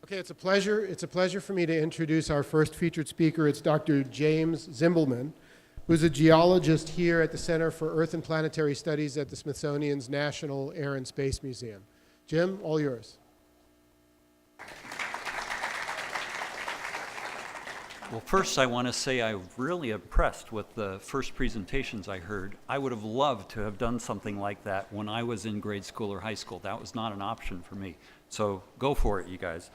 Okay, it's a pleasure for me to introduce our first featured speaker. It's Dr. James Zimbelman, who's a geologist here at the Center for Earth and Planetary Studies at the Smithsonian's National Air and Space Museum. Jim, all yours. Well, first I want to say I'm really impressed with the first presentations I heard. I would have loved to have done something like that when I was in grade school or high school. That was not an option for me. So go for it, you guys.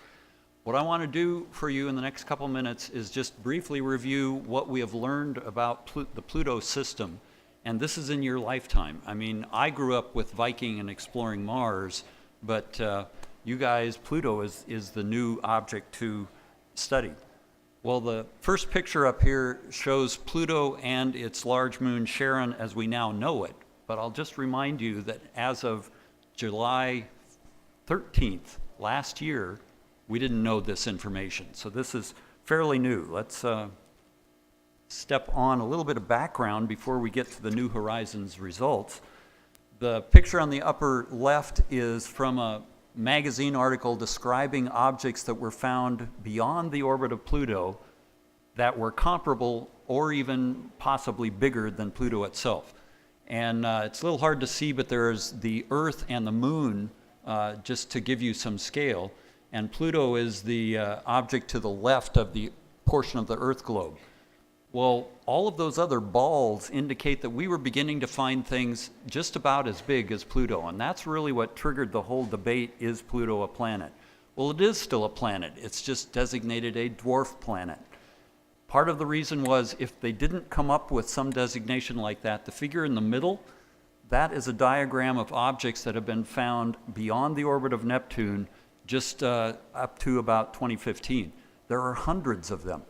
What I want to do for you in the next couple minutes is just briefly review what we have learned about the Pluto system. And this is in your lifetime. I mean, I grew up with Viking and exploring Mars, but you guys, Pluto is the new object to study. Well, the first picture up here shows Pluto and its large moon Charon as we now know it. But I'll just remind you that as of July 13th last year, we didn't know this information. So this is fairly new. Let's step on a little bit of background before we get to the New Horizons results. The picture on the upper left is from a magazine article describing objects that were found beyond the orbit of Pluto that were comparable or even possibly bigger than Pluto itself. And it's a little hard to see, but there's the Earth and the Moon just to give you some scale. And Pluto is the object to the left of the portion of the Earth globe. Well, all of those other balls indicate that we were beginning to find things just about as big as Pluto, and that's really what triggered the whole debate, is Pluto a planet? Well, it is still a planet. It's just designated a dwarf planet. Part of the reason was if they didn't come up with some designation like that, the figure in the middle, that is a diagram of objects that have been found beyond the orbit of Neptune just up to about 2015. There are hundreds of them.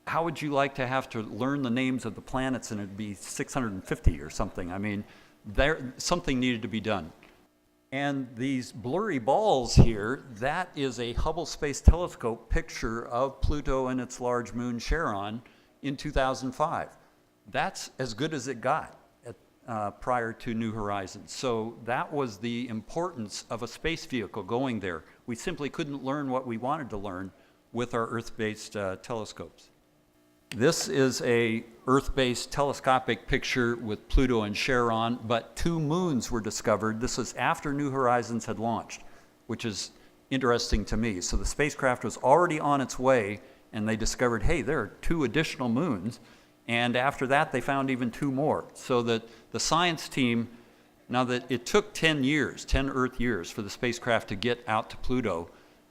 How would you like to have to learn the names of the planets and it'd be 650 or something? I mean, something needed to be done. And these blurry balls here, that is a Hubble Space Telescope picture of Pluto and its large moon Charon in 2005. That's as good as it got prior to New Horizons. So that was the importance of a space vehicle going there. We simply couldn't learn what we wanted to learn with our Earth-based telescopes. This is a Earth-based telescopic picture with Pluto and Charon, but two moons were discovered. This was after New Horizons had launched, which is interesting to me. So the spacecraft was already on its way, and they discovered, hey, there are two additional moons. And after that, they found even two more. So that the science team, now that it took 10 Earth years for the spacecraft to get out to Pluto,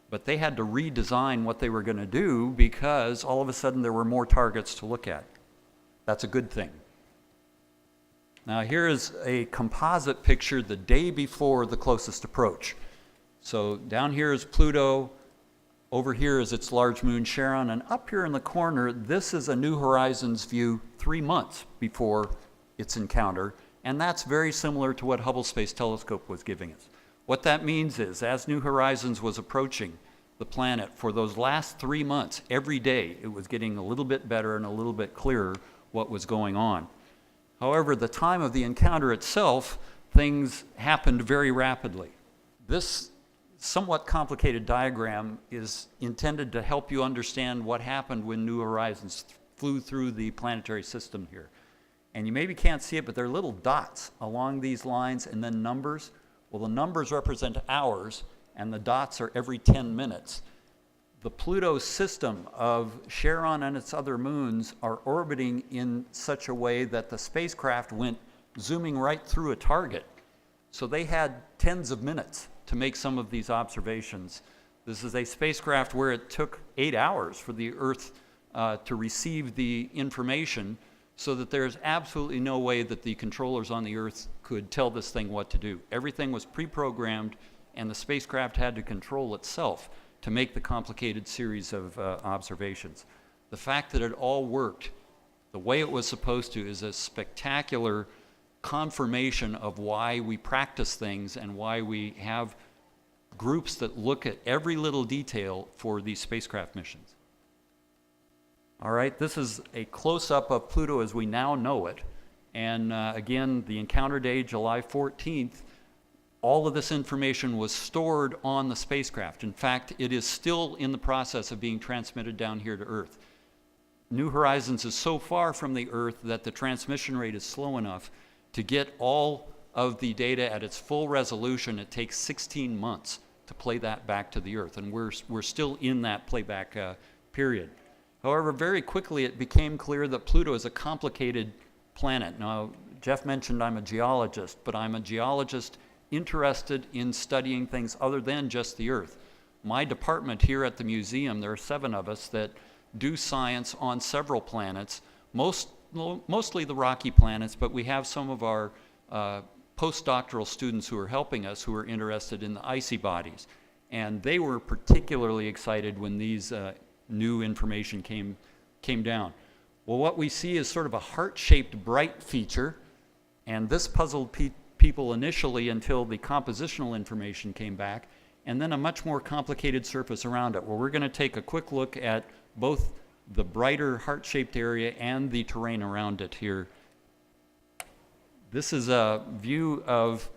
but they had to redesign what they were going to do because all of a sudden there were more targets to look at. That's a good thing. Now here is a composite picture the day before the closest approach. So down here is Pluto, over here is its large moon Charon, and up here in the corner, this is a New Horizons view 3 months before its encounter, and that's very similar to what Hubble Space Telescope was giving us. What that means is, as New Horizons was approaching the planet, for those last 3 months, every day it was getting a little bit better and a little bit clearer what was going on. However, the time of the encounter itself, things happened very rapidly. This somewhat complicated diagram is intended to help you understand what happened when New Horizons flew through the planetary system here. And you maybe can't see it, but there are little dots along these lines and then numbers. Well, the numbers represent hours, and the dots are every 10 minutes. The Pluto system of Charon and its other moons are orbiting in such a way that the spacecraft went zooming right through a target. So they had tens of minutes to make some of these observations. This is a spacecraft where it took 8 hours for the Earth to receive the information, so that there's absolutely no way that the controllers on the Earth could tell this thing what to do. Everything was pre-programmed, and the spacecraft had to control itself to make the complicated series of observations. The fact that it all worked the way it was supposed to is a spectacular confirmation of why we practice things and why we have groups that look at every little detail for these spacecraft missions. All right, this is a close-up of Pluto as we now know it. And again, the encounter day, July 14th, all of this information was stored on the spacecraft. In fact, it is still in the process of being transmitted down here to Earth. New Horizons is so far from the Earth that the transmission rate is slow enough to get all of the data at its full resolution. It takes 16 months to play that back to the Earth, and we're still in that playback period. However, very quickly it became clear that Pluto is a complicated planet. Now, Jeff mentioned I'm a geologist, but I'm a geologist interested in studying things other than just the Earth. My department here at the museum, there are 7 of us that do science on several planets, mostly the rocky planets, but we have some of our postdoctoral students who are helping us who are interested in the icy bodies. And they were particularly excited when these new information came down. Well, what we see is sort of a heart-shaped bright feature, and this puzzled people initially until the compositional information came back, and then a much more complicated surface around it. Well, we're going to take a quick look at both the brighter heart-shaped area and the terrain around it here. This is a view of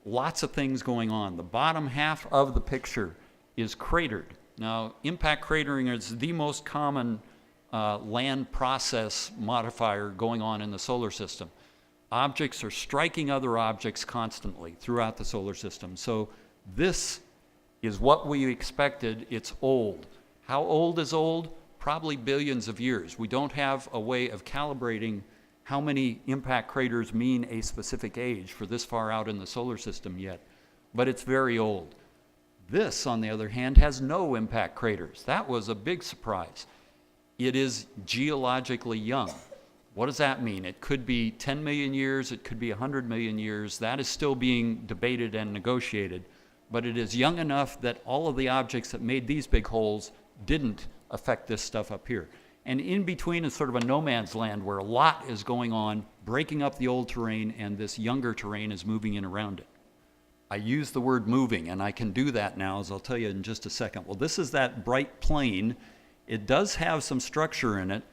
lots of things going on. The bottom half of the picture is cratered. Now, impact cratering is the most common land process modifier going on in the solar system. Objects are striking other objects constantly throughout the solar system. So this is what we expected. It's old. How old is old? Probably billions of years. We don't have a way of calibrating how many impact craters mean a specific age for this far out in the solar system yet, but it's very old. This, on the other hand, has no impact craters. That was a big surprise. It is geologically young. What does that mean? It could be 10 million years, it could be 100 million years. That is still being debated and negotiated, but it is young enough that all of the objects that made these big holes didn't affect this stuff up here. And in between is sort of a no man's land where a lot is going on, breaking up the old terrain, and this younger terrain is moving in around it. I use the word moving, and I can do that now, as I'll tell you in just a second. Well, this is that bright plane. It does have some structure in it,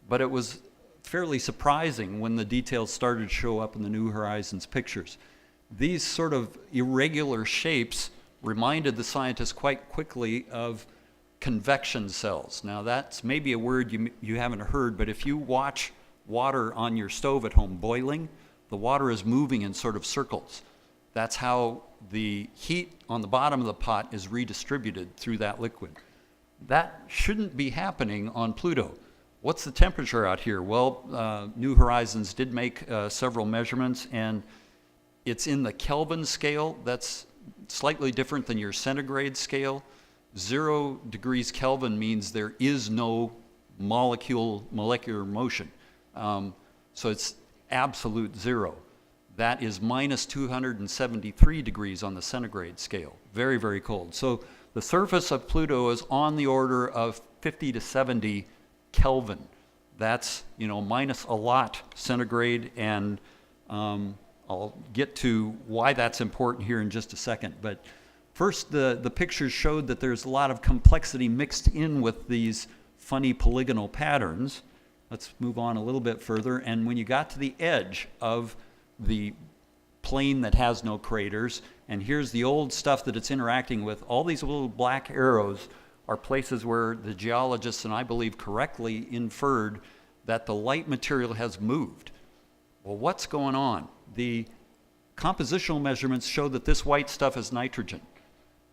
but it was fairly surprising when the details started to show up in the New Horizons pictures. These sort of irregular shapes reminded the scientists quite quickly of convection cells. Now that's maybe a word you haven't heard, but if you watch water on your stove at home boiling, the water is moving in sort of circles. That's how the heat on the bottom of the pot is redistributed through that liquid. That shouldn't be happening on Pluto. What's the temperature out here? Well, New Horizons did make several measurements, and it's in the Kelvin scale. That's slightly different than your centigrade scale. 0 degrees Kelvin means there is no molecular motion. So it's absolute 0. That is minus 273 degrees on the centigrade scale. Very, very cold. So the surface of Pluto is on the order of 50 to 70 Kelvin. That's, minus a lot centigrade, and I'll get to why that's important here in just a second. But first, the pictures showed that there's a lot of complexity mixed in with these funny polygonal patterns. Let's move on a little bit further. And when you got to the edge of the plane that has no craters, and here's the old stuff that it's interacting with, all these little black arrows are places where the geologists, and I believe correctly, inferred that the light material has moved. Well, what's going on? The compositional measurements show that this white stuff is nitrogen.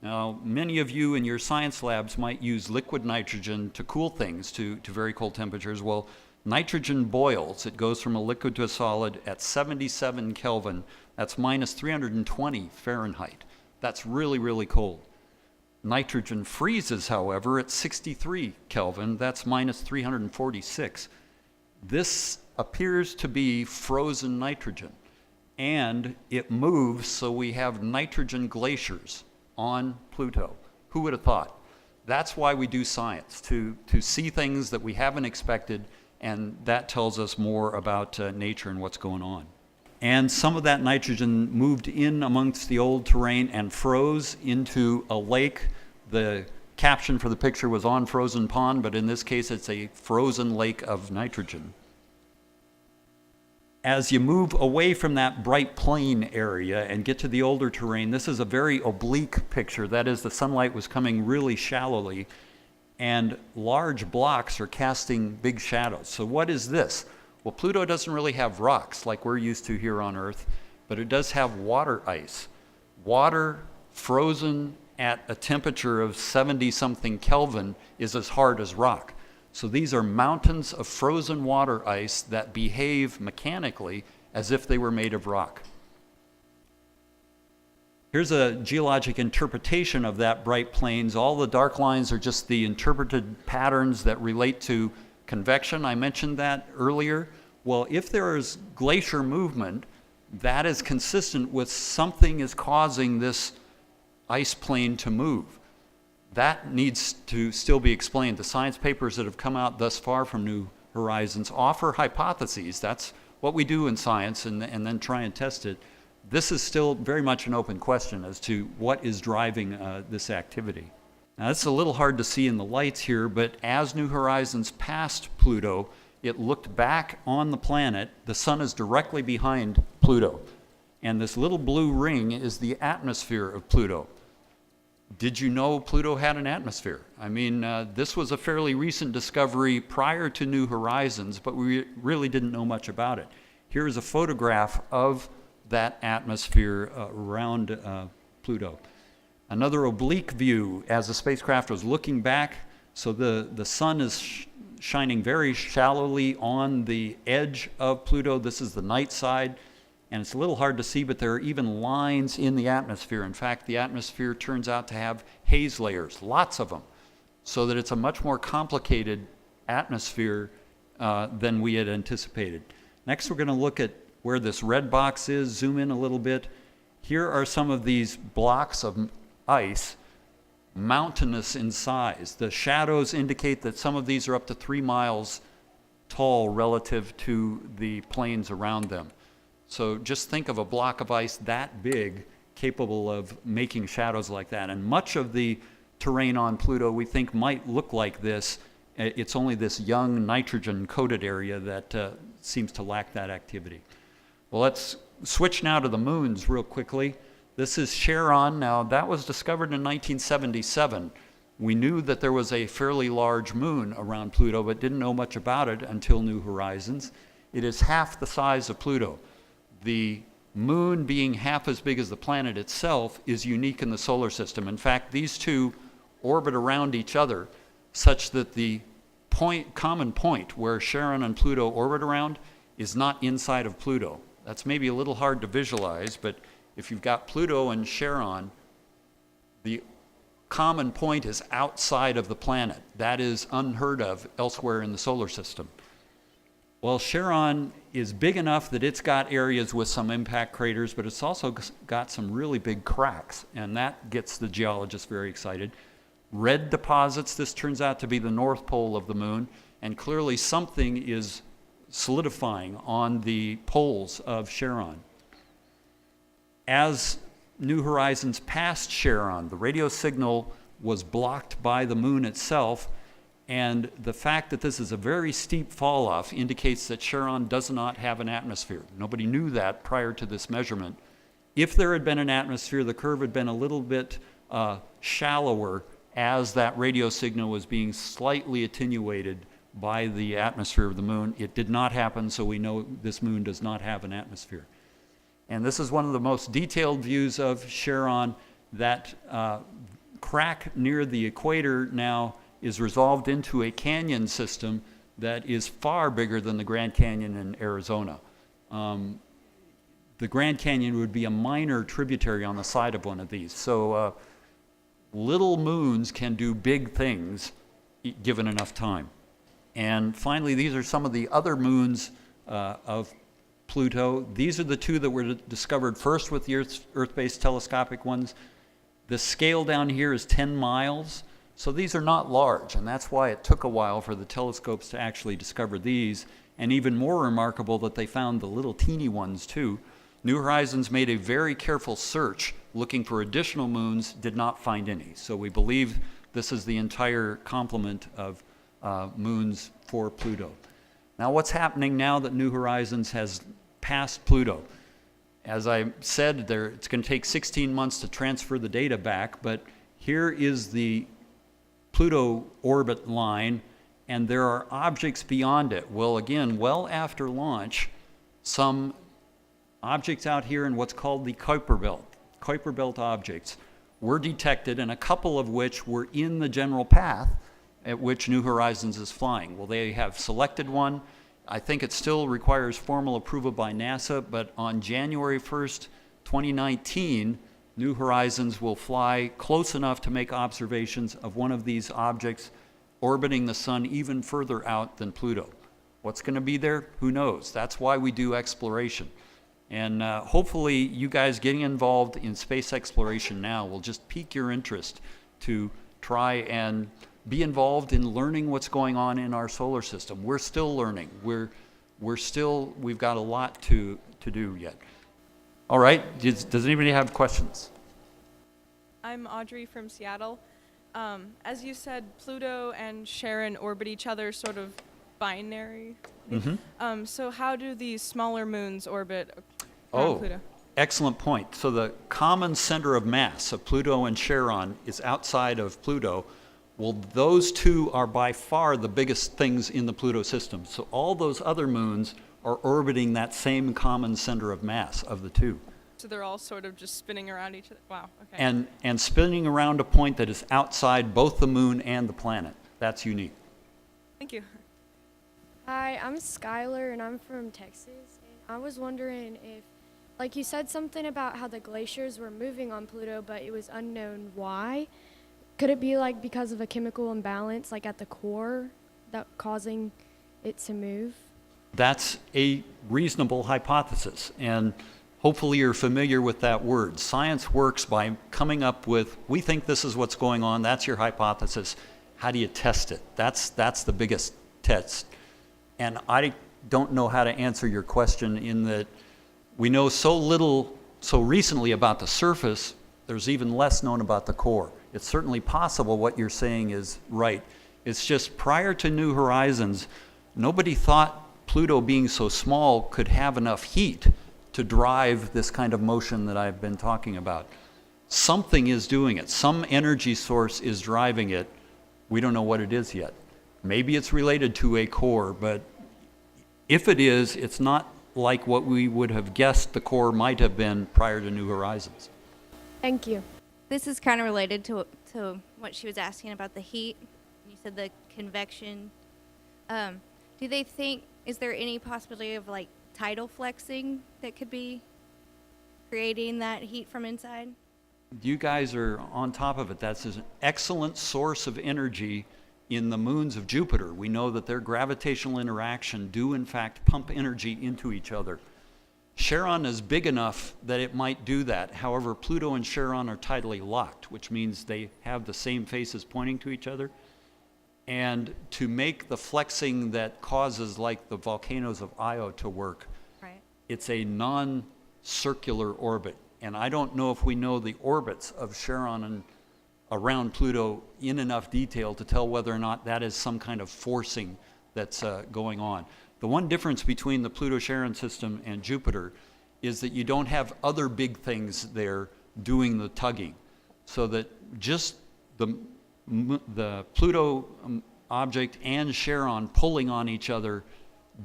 Now, many of you in your science labs might use liquid nitrogen to cool things to very cold temperatures. Well, nitrogen boils. It goes from a liquid to a solid at 77 Kelvin. That's minus 320 Fahrenheit. That's really, really cold. Nitrogen freezes, however, at 63 Kelvin. That's minus 346. This appears to be frozen nitrogen, and it moves, so we have nitrogen glaciers on Pluto. Who would have thought? That's why we do science, to see things that we haven't expected, and that tells us more about nature and what's going on. And some of that nitrogen moved in amongst the old terrain and froze into a lake. The caption for the picture was "on frozen pond," but in this case it's a frozen lake of nitrogen. As you move away from that bright plain area and get to the older terrain, this is a very oblique picture. That is, the sunlight was coming really shallowly, and large blocks are casting big shadows. So what is this? Well, Pluto doesn't really have rocks like we're used to here on Earth, but it does have water ice. Water frozen at a temperature of 70-something Kelvin is as hard as rock. So these are mountains of frozen water ice that behave mechanically as if they were made of rock. Here's a geologic interpretation of that bright plains. All the dark lines are just the interpreted patterns that relate to convection. I mentioned that earlier. Well, if there is glacier movement, that is consistent with something is causing this ice plain to move. That needs to still be explained. The science papers that have come out thus far from New Horizons offer hypotheses. That's what we do in science, and then try and test it. This is still very much an open question as to what is driving this activity. Now, it's a little hard to see in the lights here, but as New Horizons passed Pluto, it looked back on the planet. The sun is directly behind Pluto, and this little blue ring is the atmosphere of Pluto. Did you know Pluto had an atmosphere? I mean, this was a fairly recent discovery prior to New Horizons, but we really didn't know much about it. Here is a photograph of that atmosphere around Pluto. Another oblique view as the spacecraft was looking back. So the sun is shining very shallowly on the edge of Pluto. This is the night side. And it's a little hard to see, but there are even lines in the atmosphere. In fact, the atmosphere turns out to have haze layers, lots of them, so that it's a much more complicated atmosphere than we had anticipated. Next, we're going to look at where this red box is, zoom in a little bit. Here are some of these blocks of ice, mountainous in size. The shadows indicate that some of these are up to 3 miles tall relative to the plains around them. So just think of a block of ice that big, capable of making shadows like that. And much of the terrain on Pluto we think might look like this. It's only this young nitrogen-coated area that seems to lack that activity. Well, let's switch now to the moons real quickly. This is Charon. Now, that was discovered in 1977. We knew that there was a fairly large moon around Pluto, but didn't know much about it until New Horizons. It is half the size of Pluto. The moon, being half as big as the planet itself, is unique in the solar system. In fact, these two orbit around each other such that the common point where Charon and Pluto orbit around is not inside of Pluto. That's maybe a little hard to visualize, but if you've got Pluto and Charon, the common point is outside of the planet. That is unheard of elsewhere in the solar system. Well, Charon is big enough that it's got areas with some impact craters, but it's also got some really big cracks, and that gets the geologists very excited. Red deposits, this turns out to be the north pole of the moon, and clearly something is solidifying on the poles of Charon. As New Horizons passed Charon, the radio signal was blocked by the moon itself, and the fact that this is a very steep fall-off indicates that Charon does not have an atmosphere. Nobody knew that prior to this measurement. If there had been an atmosphere, the curve had been a little bit shallower as that radio signal was being slightly attenuated by the atmosphere of the moon. It did not happen, so we know this moon does not have an atmosphere. And this is one of the most detailed views of Charon. That crack near the equator now is resolved into a canyon system that is far bigger than the Grand Canyon in Arizona. The Grand Canyon would be a minor tributary on the side of one of these. So little moons can do big things given enough time. And finally, these are some of the other moons of Pluto. These are the two that were discovered first with the Earth-based telescopic ones. The scale down here is 10 miles. So these are not large, and that's why it took a while for the telescopes to actually discover these, and even more remarkable that they found the little teeny ones too. New Horizons made a very careful search looking for additional moons, did not find any. So we believe this is the entire complement of moons for Pluto. Now what's happening now that New Horizons has past Pluto. As I said, it's going to take 16 months to transfer the data back, but here is the Pluto orbit line, and there are objects beyond it. Well, again, well after launch, some objects out here in what's called the Kuiper Belt objects were detected, and a couple of which were in the general path at which New Horizons is flying. Well, they have selected one. I think it still requires formal approval by NASA, but on January 1st, 2019, New Horizons will fly close enough to make observations of one of these objects orbiting the sun even further out than Pluto. What's going to be there? Who knows? That's why we do exploration. And hopefully you guys getting involved in space exploration now will just pique your interest to try and be involved in learning what's going on in our solar system. We're still learning. We've got a lot to do yet. All right, does anybody have questions? I'm Audrey from Seattle. As you said, Pluto and Charon orbit each other sort of binary. Mm-hmm. So how do these smaller moons orbit around Pluto? Excellent point. So the common center of mass of Pluto and Charon is outside of Pluto. Well, those two are by far the biggest things in the Pluto system. So all those other moons are orbiting that same common center of mass of the two. So they're all sort of just spinning around each other? Wow, okay. And spinning around a point that is outside both the moon and the planet. That's unique. Thank you. Hi, I'm Skylar and I'm from Texas. And I was wondering if, like you said something about how the glaciers were moving on Pluto, but it was unknown why. Could it be like because of a chemical imbalance, like at the core, that causing it to move? That's a reasonable hypothesis, and hopefully you're familiar with that word. Science works by coming up with, we think this is what's going on, that's your hypothesis. How do you test it? That's the biggest test. And I don't know how to answer your question in that we know so little so recently about the surface, there's even less known about the core. It's certainly possible what you're saying is right. It's just prior to New Horizons, nobody thought Pluto being so small could have enough heat to drive this kind of motion that I've been talking about. Something is doing it. Some energy source is driving it. We don't know what it is yet. Maybe it's related to a core, but if it is, it's not like what we would have guessed the core might have been prior to New Horizons. Thank you. This is kind of related to what she was asking about the heat. You said the convection. Do they think, is there any possibility of like tidal flexing that could be creating that heat from inside? You guys are on top of it. That's an excellent source of energy in the moons of Jupiter. We know that their gravitational interaction do in fact pump energy into each other. Charon is big enough that it might do that. However, Pluto and Charon are tidally locked, which means they have the same faces pointing to each other. And to make the flexing that causes like the volcanoes of Io to work, Right. it's a non-circular orbit. And I don't know if we know the orbits of Charon and around Pluto in enough detail to tell whether or not that is some kind of forcing that's going on. The one difference between the Pluto-Charon system and Jupiter is that you don't have other big things there doing the tugging. So that just the Pluto object and Charon pulling on each other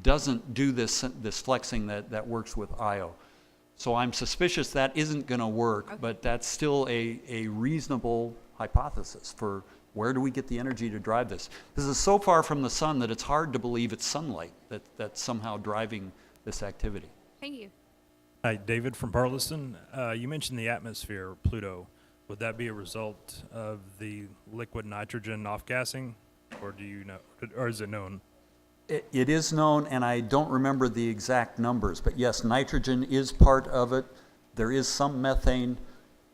doesn't do this flexing that works with Io. So I'm suspicious that isn't going to work, okay. But that's still a reasonable hypothesis for where do we get the energy to drive this. This is so far from the sun that it's hard to believe it's sunlight that's somehow driving this activity. Thank you. Hi, David from Burleson. You mentioned the atmosphere of Pluto. Would that be a result of the liquid nitrogen off-gassing, or do you know, or is it known? It is known, and I don't remember the exact numbers, but yes, nitrogen is part of it. There is some methane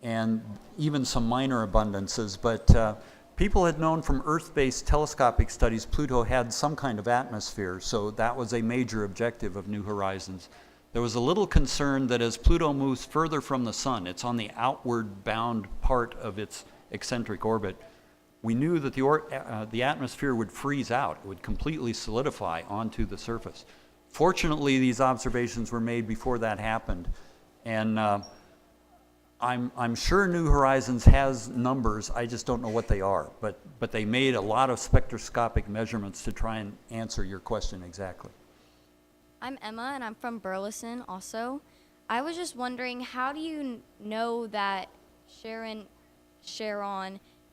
and even some minor abundances, but people had known from Earth-based telescopic studies Pluto had some kind of atmosphere, so that was a major objective of New Horizons. There was a little concern that as Pluto moves further from the sun, it's on the outward bound part of its eccentric orbit, we knew that the atmosphere would freeze out. It would completely solidify onto the surface. Fortunately, these observations were made before that happened. And I'm sure New Horizons has numbers, I just don't know what they are. But they made a lot of spectroscopic measurements to try and answer your question exactly. I'm Emma, and I'm from Burleson also. I was just wondering, how do you know that Charon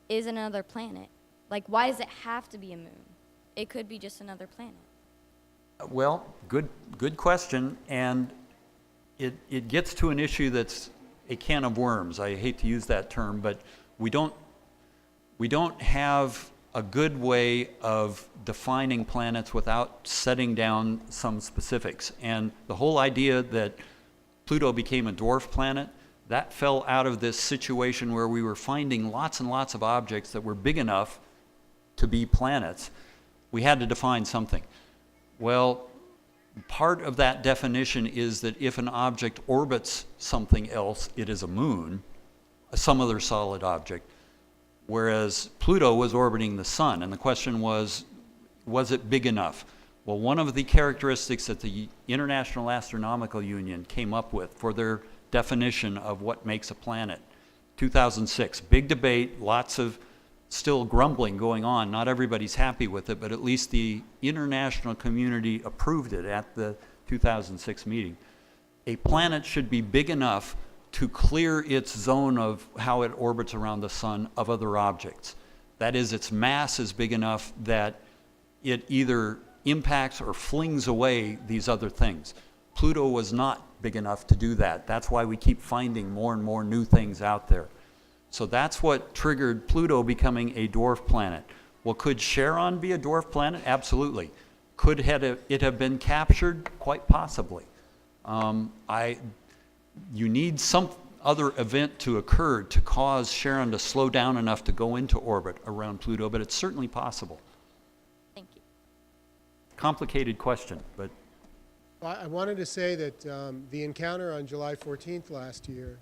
is another planet? Like, why does it have to be a moon? It could be just another planet. Well, good question, and it gets to an issue that's a can of worms. I hate to use that term, but we don't have a good way of defining planets without setting down some specifics. And the whole idea that Pluto became a dwarf planet, that fell out of this situation where we were finding lots and lots of objects that were big enough to be planets. We had to define something. Well, part of that definition is that if an object orbits something else, it is a moon, some other solid object, whereas Pluto was orbiting the sun. And the question was it big enough? Well, one of the characteristics that the International Astronomical Union came up with for their definition of what makes a planet, 2006, big debate, lots of still grumbling going on. Not everybody's happy with it, but at least the international community approved it at the 2006 meeting. A planet should be big enough to clear its zone of how it orbits around the sun of other objects. That is, its mass is big enough that it either impacts or flings away these other things. Pluto was not big enough to do that. That's why we keep finding more and more new things out there. So that's what triggered Pluto becoming a dwarf planet. Well, could Charon be a dwarf planet? Absolutely. Could it have been captured? Quite possibly. You need some other event to occur to cause Charon to slow down enough to go into orbit around Pluto, but it's certainly possible. Thank you. Complicated question, but I wanted to say that the encounter on July 14th last year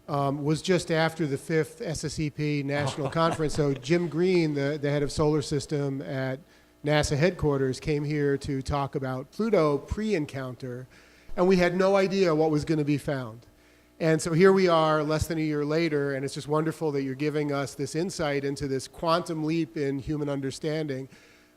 was just after the 5th SSEP National Conference. So Jim Green, the head of Solar System at NASA headquarters, came here to talk about Pluto pre-encounter, and we had no idea what was going to be found. And so here we are less than a year later, and it's just wonderful that you're giving us this insight into this quantum leap in human understanding.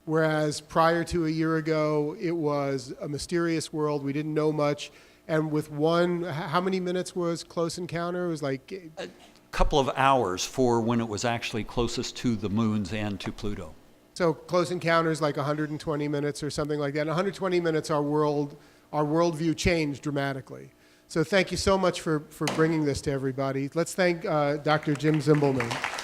Whereas prior to a year ago, it was a mysterious world. We didn't know much. And with how many minutes was close encounter? It was like a couple of hours for when it was actually closest to the moons and to Pluto. So close encounters like 120 minutes or something like that. In 120 minutes, our worldview changed dramatically. So thank you so much for bringing this to everybody. Let's thank Dr. Jim Zimbelman.